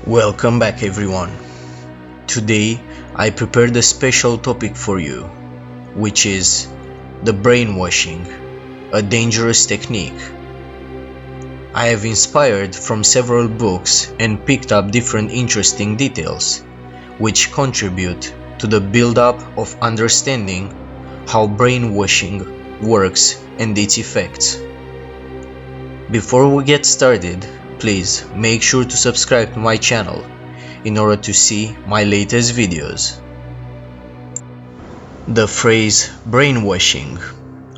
Welcome back everyone. Today I prepared a special topic for you, which is the brainwashing, a dangerous technique. I have inspired from several books and picked up different interesting details, which contribute to the build-up of understanding how brainwashing works and its effects. Before we get started, please make sure to subscribe to my channel in order to see my latest videos. The phrase brainwashing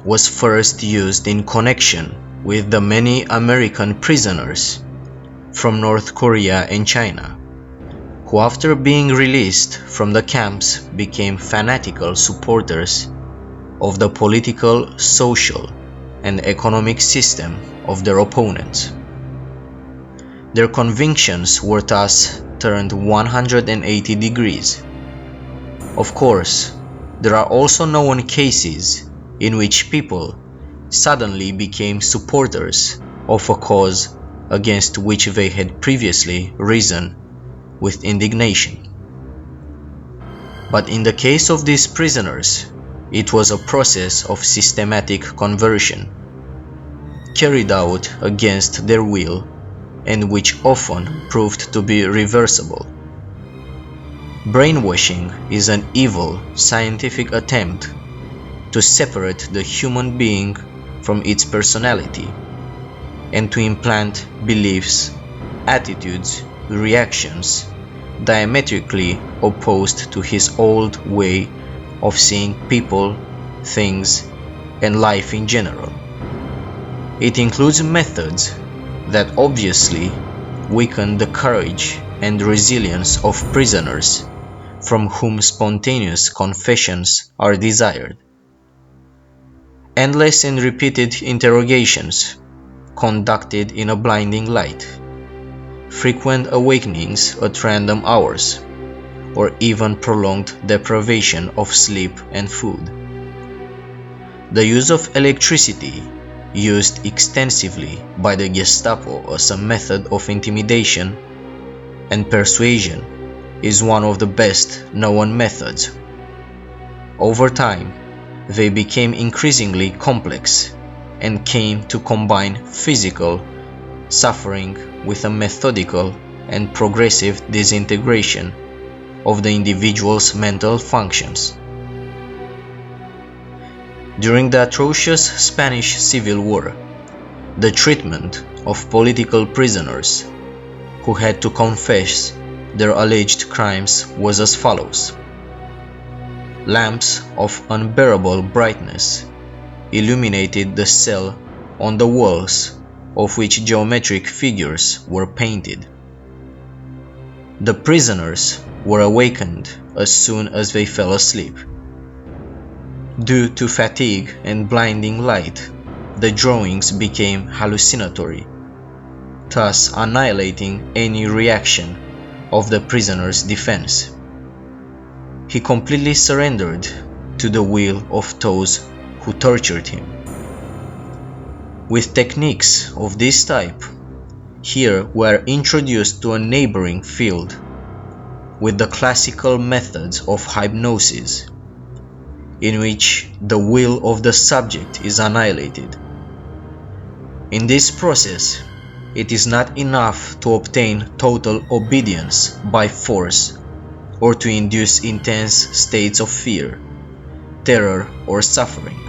was first used in connection with the many American prisoners from North Korea and China, who after being released from the camps became fanatical supporters of the political, social, and economic system of their opponents. Their convictions were thus turned 180 degrees. Of course, there are also known cases in which people suddenly became supporters of a cause against which they had previously risen with indignation. But in the case of these prisoners, it was a process of systematic conversion, carried out against their will and which often proved to be reversible. Brainwashing is an evil scientific attempt to separate the human being from its personality and to implant beliefs, attitudes, reactions diametrically opposed to his old way of seeing people, things, and life in general. It includes methods that obviously weaken the courage and resilience of prisoners from whom spontaneous confessions are desired. Endless and repeated interrogations conducted in a blinding light, frequent awakenings at random hours, or even prolonged deprivation of sleep and food. The use of electricity, used extensively by the Gestapo as a method of intimidation and persuasion, is one of the best known methods. Over time, they became increasingly complex and came to combine physical suffering with a methodical and progressive disintegration of the individual's mental functions. During the atrocious Spanish Civil War, the treatment of political prisoners who had to confess their alleged crimes was as follows. Lamps of unbearable brightness illuminated the cell on the walls of which geometric figures were painted. The prisoners were awakened as soon as they fell asleep. Due to fatigue and blinding light, the drawings became hallucinatory, thus annihilating any reaction of the prisoner's defense. He completely surrendered to the will of those who tortured him. With techniques of this type, here we are introduced to a neighboring field with the classical methods of hypnosis, in which the will of the subject is annihilated. In this process, it is not enough to obtain total obedience by force or to induce intense states of fear, terror, or suffering.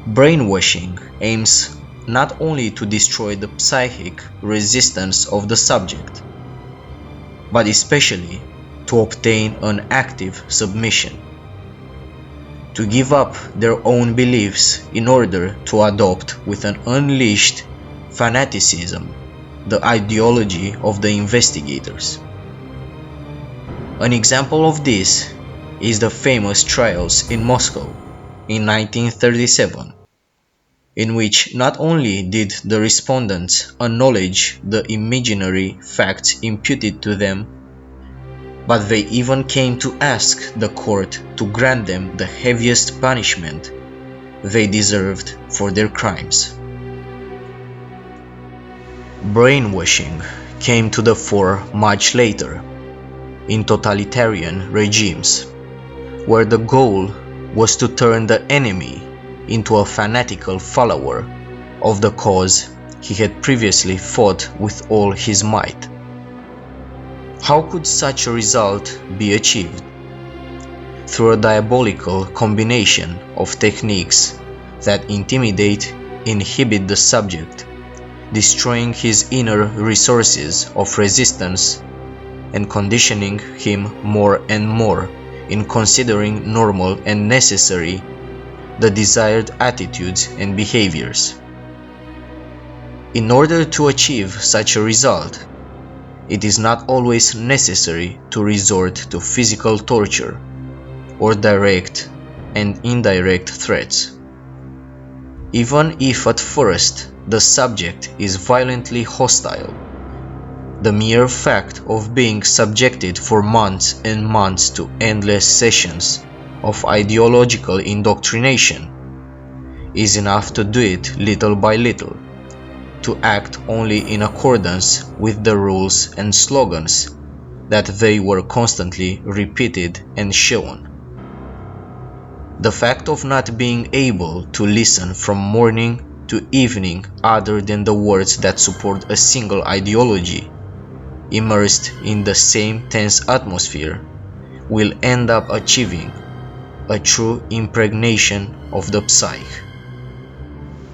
Brainwashing aims not only to destroy the psychic resistance of the subject, but especially to obtain an active submission, to give up their own beliefs in order to adopt with an unleashed fanaticism the ideology of the investigators. An example of this is the famous trials in Moscow in 1937, in which not only did the respondents acknowledge the imaginary facts imputed to them, but they even came to ask the court to grant them the heaviest punishment they deserved for their crimes. Brainwashing came to the fore much later, in totalitarian regimes, where the goal was to turn the enemy into a fanatical follower of the cause he had previously fought with all his might. How could such a result be achieved? Through a diabolical combination of techniques that intimidate, inhibit the subject, destroying his inner resources of resistance and conditioning him more and more in considering normal and necessary the desired attitudes and behaviors. In order to achieve such a result, it is not always necessary to resort to physical torture or direct and indirect threats. Even if at first the subject is violently hostile, the mere fact of being subjected for months and months to endless sessions of ideological indoctrination is enough to do it little by little, to act only in accordance with the rules and slogans that they were constantly repeated and shown. The fact of not being able to listen from morning to evening other than the words that support a single ideology, immersed in the same tense atmosphere, will end up achieving a true impregnation of the psyche.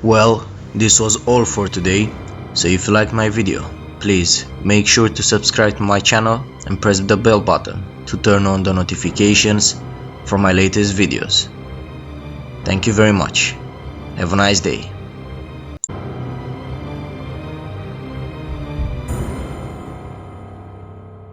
Well, this was all for today, so if you liked my video, please make sure to subscribe to my channel and press the bell button to turn on the notifications for my latest videos. Thank you very much. Have a nice day.